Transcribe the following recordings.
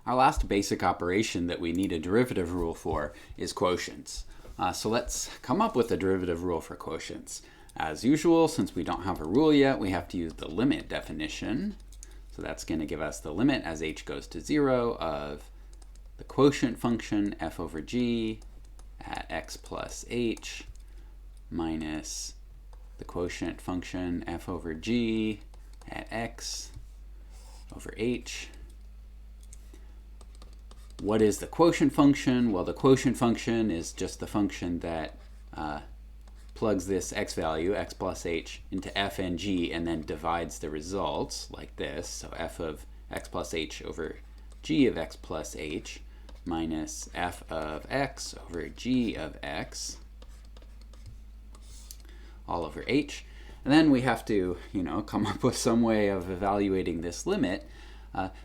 Our last basic operation that we need a derivative rule for is quotients. So let's come up with a derivative rule for quotients. As usual, since we don't have a rule yet, we have to use the limit definition. So that's going to give us the limit as h goes to 0 of the quotient function f over g at x plus h minus the quotient function f over g at x over h. What is the quotient function? Well, the quotient function is just the function that plugs this x value, x plus h, into f and g and then divides the results like this. So f of x plus h over g of x plus h minus f of x over g of x all over h. And then we have to, come up with some way of evaluating this limit.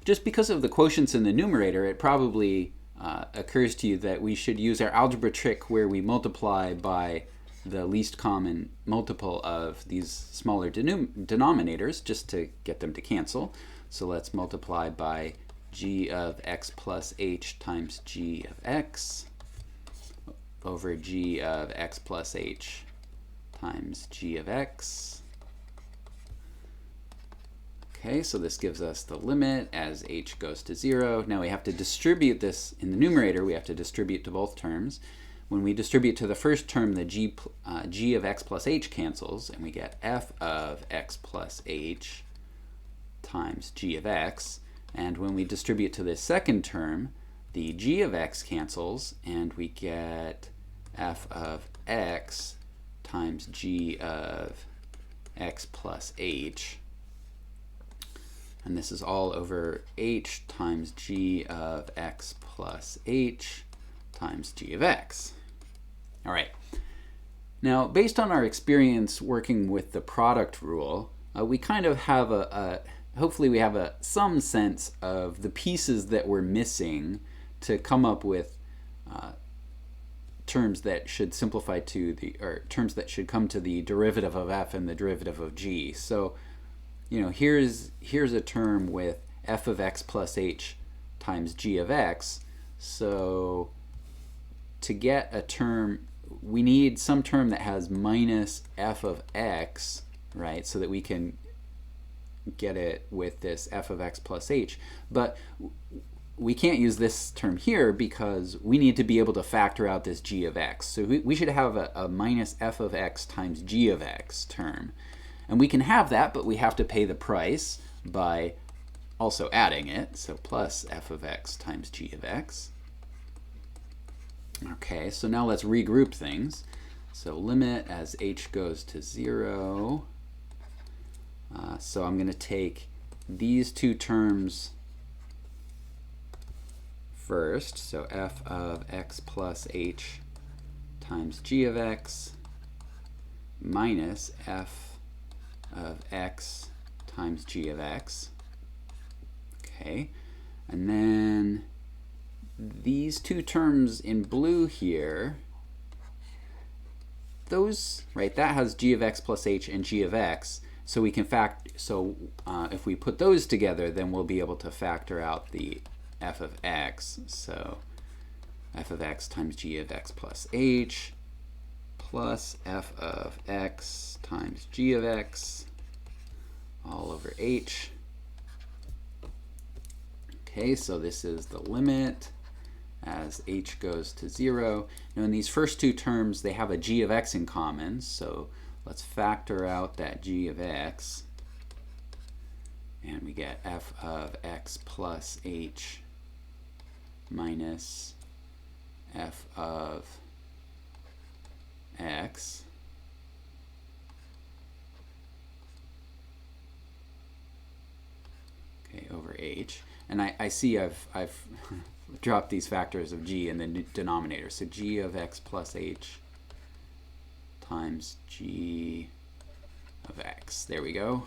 Just because of the quotients in the numerator, it probably occurs to you that we should use our algebra trick where we multiply by the least common multiple of these smaller denominators just to get them to cancel. So let's multiply by g of x plus h times g of x over g of x plus h times g of x. Okay, so this gives us the limit as h goes to 0. Now we have to distribute this in the numerator. We have to distribute to both terms. When we distribute to the first term, the g of x plus h cancels, and we get f of x plus h times g of x. And when we distribute to the second term, the g of x cancels, and we get f of x times g of x plus h. And this is all over h times g of x plus h times g of x. All right. Now, based on our experience working with the product rule, we kind of have hopefully we have some sense of the pieces that we're missing to come up with terms that should simplify to or terms that should come to the derivative of f and the derivative of g. So, here's a term with f of x plus h times g of x. So to get a term, we need some term that has minus f of x, right, so that we can get it with this f of x plus h. But we can't use this term here because we need to be able to factor out this g of x. So we should have a minus f of x times g of x term. And we can have that, but we have to pay the price by also adding it. So plus f of x times g of x. Okay, so now let's regroup things. So limit as h goes to 0. So I'm going to take these two terms first. So f of x plus h times g of x minus f of x times g of x. Okay, and then these two terms in blue here, those, right, that has g of x plus h and g of x. So we can if we put those together, then we'll be able to factor out the f of x. So f of x times g of x plus h plus f of x times g of x all over h. Okay, so this is the limit as h goes to 0. Now in these first two terms, they have a g of x in common, so let's factor out that g of x, and we get f of x plus h minus f of x over h. And I see I've dropped these factors of g in the denominator. So g of x plus h times g of x. There we go.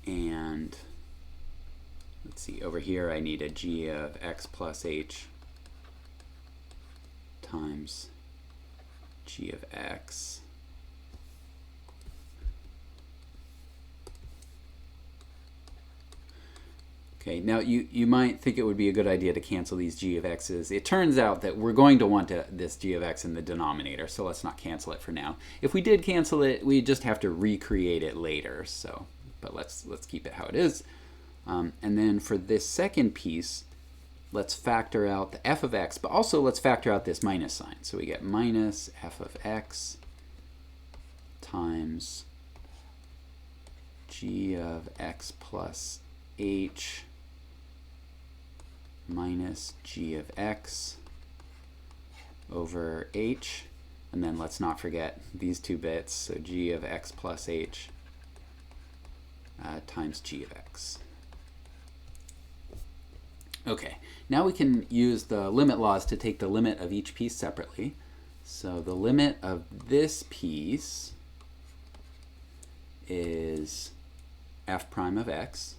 And let's see, over here I need a g of x plus h times g of x. Okay, now you might think it would be a good idea to cancel these g of x's. It turns out that we're going to want this g of x in the denominator, so let's not cancel it for now. If we did cancel it, we just have to recreate it later. So, but let's keep it how it is. And then for this second piece, let's factor out the f of x, but also let's factor out this minus sign. So we get minus f of x times g of x plus h minus g of x over h, and then let's not forget these two bits, so g of x plus h times g of x. Okay, now we can use the limit laws to take the limit of each piece separately. So the limit of this piece is f prime of x.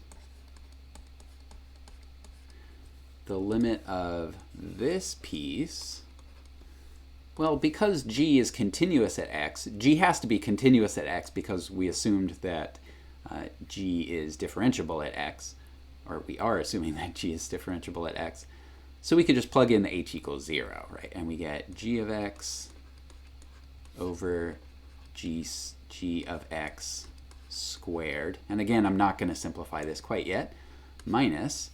The limit of this piece, well, because g is continuous at x, g has to be continuous at x because we assumed that g is differentiable at x, or we are assuming that g is differentiable at x. So we could just plug in the h equals 0, right? And we get g of x over g of x squared. And again, I'm not going to simplify this quite yet. Minus,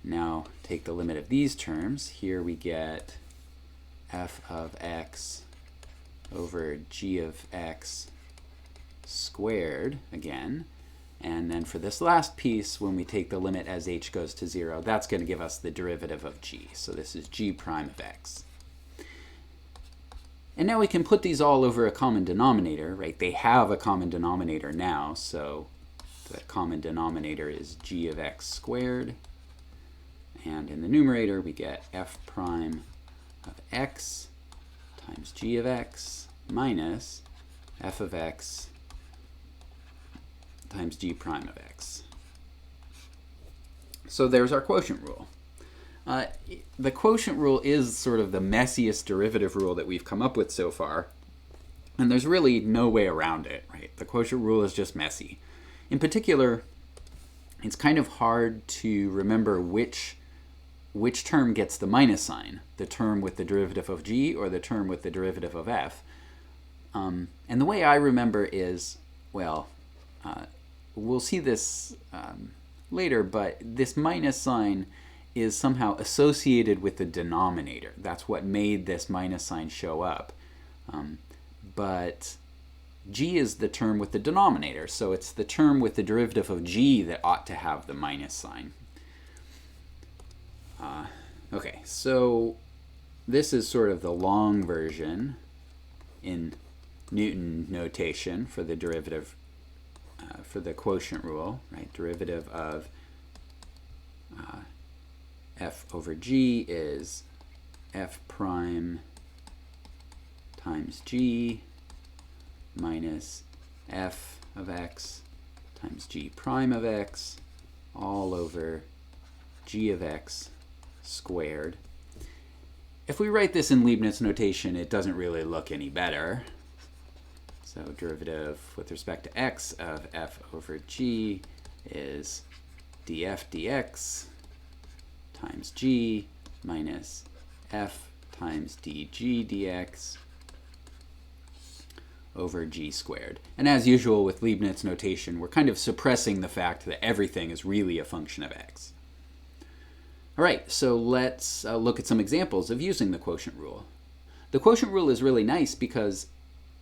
now take the limit of these terms. Here we get f of x over g of x squared again. And then for this last piece, when we take the limit as h goes to 0, that's going to give us the derivative of g. So this is g prime of x. And now we can put these all over a common denominator, right? They have a common denominator now, so the common denominator is g of x squared. And in the numerator, we get f prime of x times g of x minus f of x times g prime of x. So there's our quotient rule. The quotient rule is sort of the messiest derivative rule that we've come up with so far, and there's really no way around it, right? The quotient rule is just messy. In particular, it's kind of hard to remember which term gets the minus sign, the term with the derivative of g or the term with the derivative of f. And the way I remember is, well, we'll see this later, but this minus sign is somehow associated with the denominator. That's what made this minus sign show up. But g is the term with the denominator, so it's the term with the derivative of g that ought to have the minus sign. Okay, so this is sort of the long version in Newton notation for the derivative, for the quotient rule, right? Derivative of f over g is f prime times g minus f of x times g prime of x all over g of x squared. If we write this in Leibniz notation, it doesn't really look any better. So derivative with respect to x of f over g is df dx times g minus f times dg dx over g squared. And as usual with Leibniz notation, we're kind of suppressing the fact that everything is really a function of x. All right, so let's look at some examples of using the quotient rule. The quotient rule is really nice because,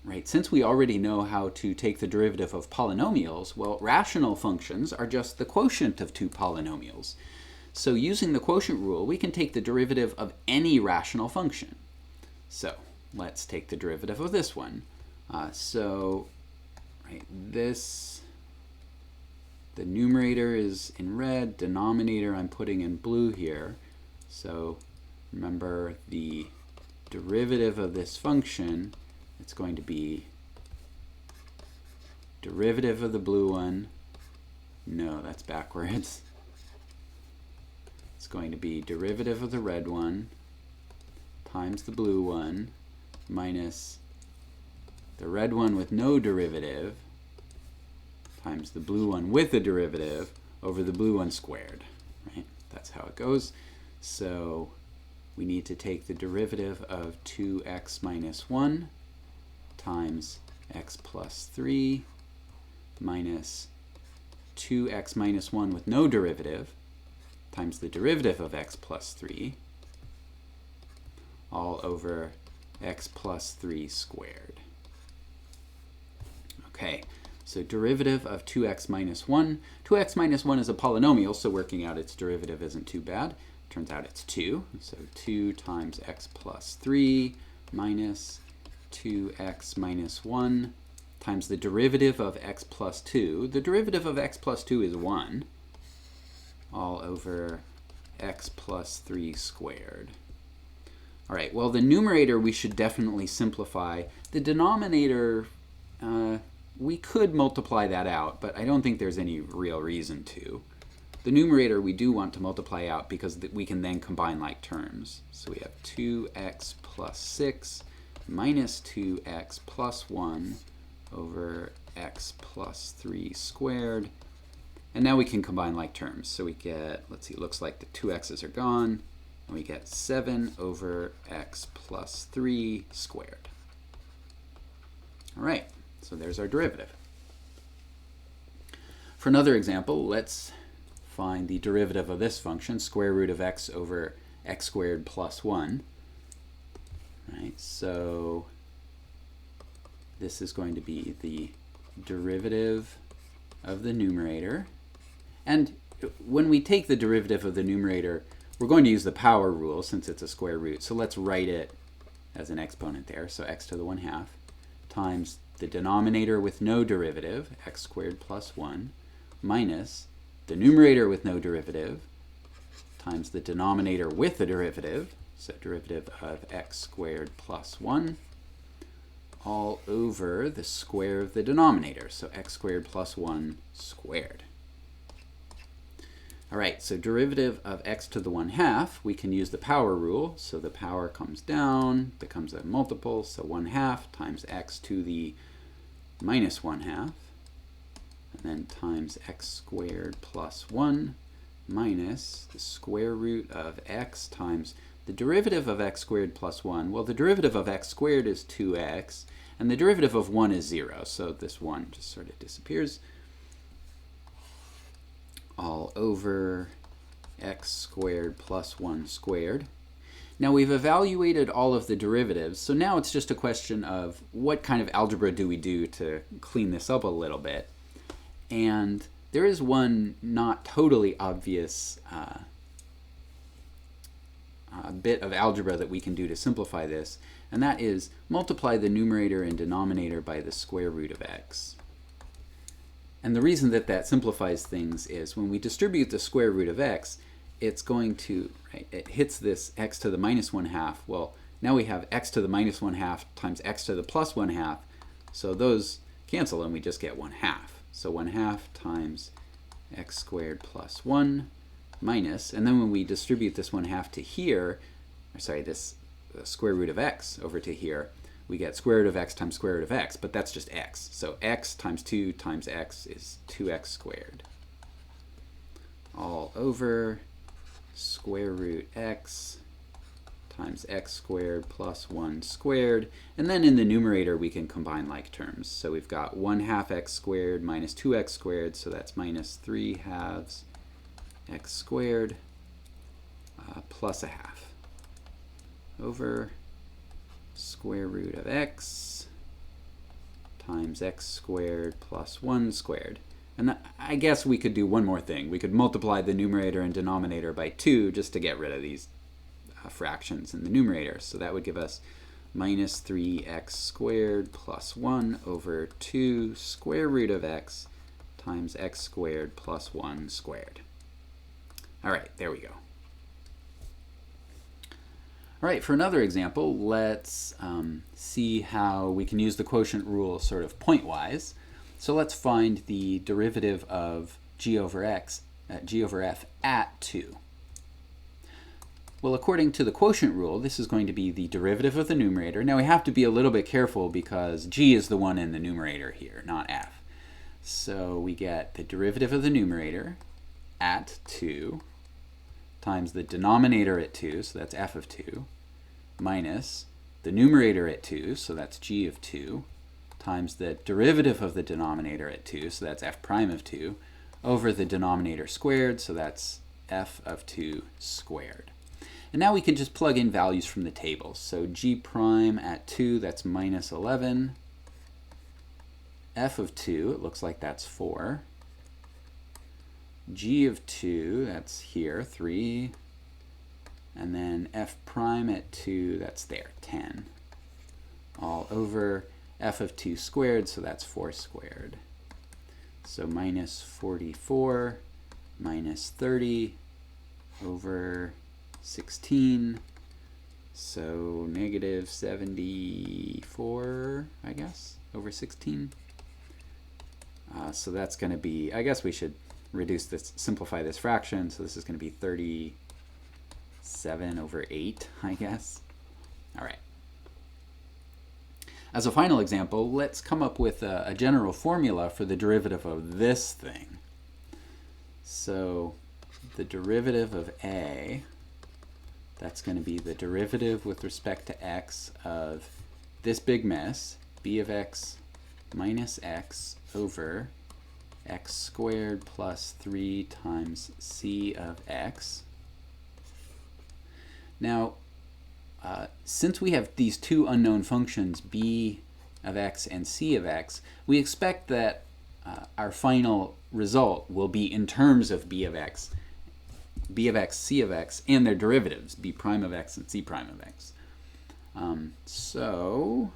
right, since we already know how to take the derivative of polynomials, well, rational functions are just the quotient of two polynomials. So using the quotient rule, we can take the derivative of any rational function. So let's take the derivative of this one. The numerator is in red, denominator I'm putting in blue here. So remember the derivative of this function, it's going to be derivative of the blue one. No, that's backwards. It's going to be derivative of the red one times the blue one minus the red one with no derivative times the blue one with a derivative over the blue one squared, right? That's how it goes. So we need to take the derivative of 2x minus 1 times x plus 3 minus 2x minus 1 with no derivative times the derivative of x plus 3 all over x plus 3 squared. Okay, so derivative of 2x minus 1. 2x minus 1 is a polynomial, so working out its derivative isn't too bad. Turns out it's 2. So 2 times x plus 3 minus 2x minus 1 times the derivative of x plus 2. The derivative of x plus 2 is 1, all over x plus 3 squared. All right, well, the numerator we should definitely simplify. The denominator, we could multiply that out, but I don't think there's any real reason to. The numerator we do want to multiply out because we can then combine like terms. So we have 2x plus 6 minus 2x plus 1 over x plus 3 squared. And now we can combine like terms. So we get, let's see, it looks like the 2x's are gone. And we get 7 over x plus 3 squared. All right, so there's our derivative. For another example, let's find the derivative of this function, square root of x over x squared plus 1. Right, so this is going to be the derivative of the numerator. And when we take the derivative of the numerator, we're going to use the power rule since it's a square root. So let's write it as an exponent there. So x to the 1/2 times the denominator with no derivative, x squared plus 1, minus the numerator with no derivative times the denominator with the derivative, so derivative of x squared plus 1, all over the square of the denominator, so x squared plus 1 squared. All right, so derivative of x to the 1/2, we can use the power rule. So the power comes down, becomes a multiple, so 1/2 times x to the minus 1/2, and then times x squared plus 1 minus the square root of x times the derivative of x squared plus 1. Well, the derivative of x squared is 2x, and the derivative of 1 is 0, so this 1 just sort of disappears. All over x squared plus 1 squared. Now we've evaluated all of the derivatives, so now it's just a question of what kind of algebra do we do to clean this up a little bit. And there is one not totally obvious bit of algebra that we can do to simplify this, and that is multiply the numerator and denominator by the square root of x. And the reason that that simplifies things is when we distribute the square root of x, it's going to, right, it hits this x to the minus 1/2. Well, now we have x to the minus 1/2 times x to the plus 1/2. So those cancel and we just get 1/2. So 1/2 times x squared plus 1 minus, and then when we distribute this 1/2 to here, or sorry, this square root of x over to here, we get square root of x times square root of x, but that's just x. So x times 2 times x is 2x squared. All over square root x times x squared plus 1 squared. And then in the numerator, we can combine like terms. So we've got 1/2 x squared minus 2x squared, so that's minus 3/2 x squared plus 1/2 over square root of x times x squared plus 1 squared. And I guess we could do one more thing. We could multiply the numerator and denominator by 2 just to get rid of these fractions in the numerator. So that would give us minus 3x squared plus 1 over 2 square root of x times x squared plus 1 squared. All right, there we go. All right, for another example, let's see how we can use the quotient rule sort of pointwise. So let's find the derivative of g over f at 2. Well, according to the quotient rule, this is going to be the derivative of the numerator. Now we have to be a little bit careful because g is the one in the numerator here, not f. So we get the derivative of the numerator at 2 times the denominator at 2, so that's f of 2, minus the numerator at 2, so that's g of 2, times the derivative of the denominator at 2, so that's f prime of 2, over the denominator squared, so that's f of 2 squared. And now we can just plug in values from the tables. So g prime at 2, that's minus 11. F of 2, it looks like that's 4. G of 2, that's here, 3. And then f prime at 2, that's there, 10. All over f of 2 squared, so that's 4 squared. So minus 44 minus 30 over 16. So negative 74, I guess, over 16. So that's going to be, I guess we should reduce this, simplify this fraction. So this is going to be 37 over 8, I guess. All right. As a final example, let's come up with a general formula for the derivative of this thing. So the derivative of a, that's going to be the derivative with respect to x of this big mess, b of x minus x over x squared plus 3 times c of x. Now, since we have these two unknown functions, b of x and c of x, we expect that our final result will be in terms of b of x, c of x, and their derivatives, b prime of x and c prime of x. So,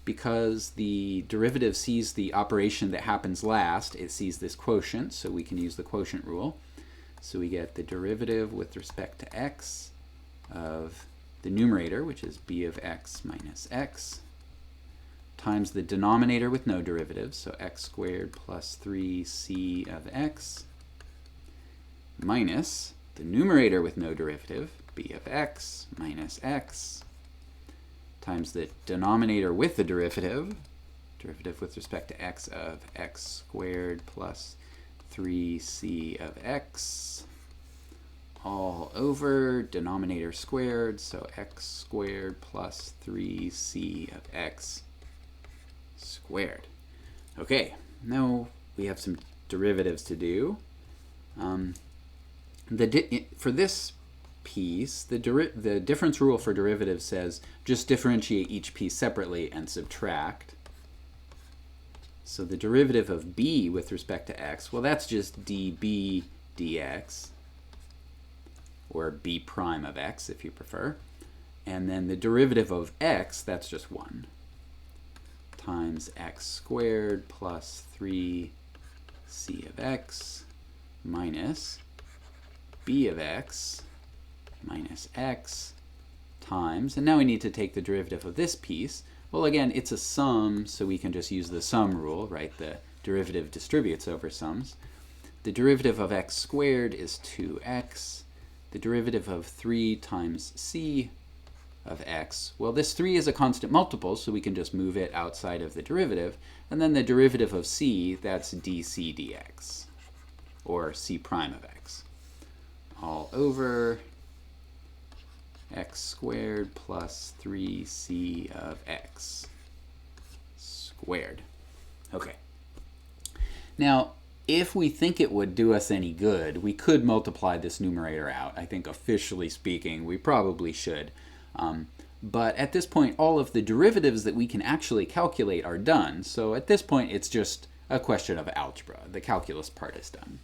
because the derivative sees the operation that happens last, it sees this quotient, so we can use the quotient rule. So we get the derivative with respect to x of the numerator, which is b of x minus x, times the denominator with no derivatives, so x squared plus 3c of x, minus the numerator with no derivative, b of x minus x, times the denominator with the derivative with respect to x of x squared plus 3c of x, all over denominator squared, so x squared plus 3c of x squared. Okay, now we have some derivatives to do. For this piece, the difference rule for derivatives says just differentiate each piece separately and subtract. So the derivative of b with respect to x, well, that's just db dx, or b prime of x if you prefer. And then the derivative of x, that's just 1, times x squared plus 3c of x minus b of x minus x times, and now we need to take the derivative of this piece. Well, again, it's a sum, so we can just use the sum rule, right? The derivative distributes over sums. The derivative of x squared is 2x. The derivative of 3 times c of x, well, this 3 is a constant multiple, so we can just move it outside of the derivative. And then the derivative of c, that's dc dx, or c prime of x, all over x squared plus 3c of x squared. Okay. Now, if we think it would do us any good, we could multiply this numerator out. I think officially speaking, we probably should. But at this point, all of the derivatives that we can actually calculate are done. So at this point, it's just a question of algebra. The calculus part is done.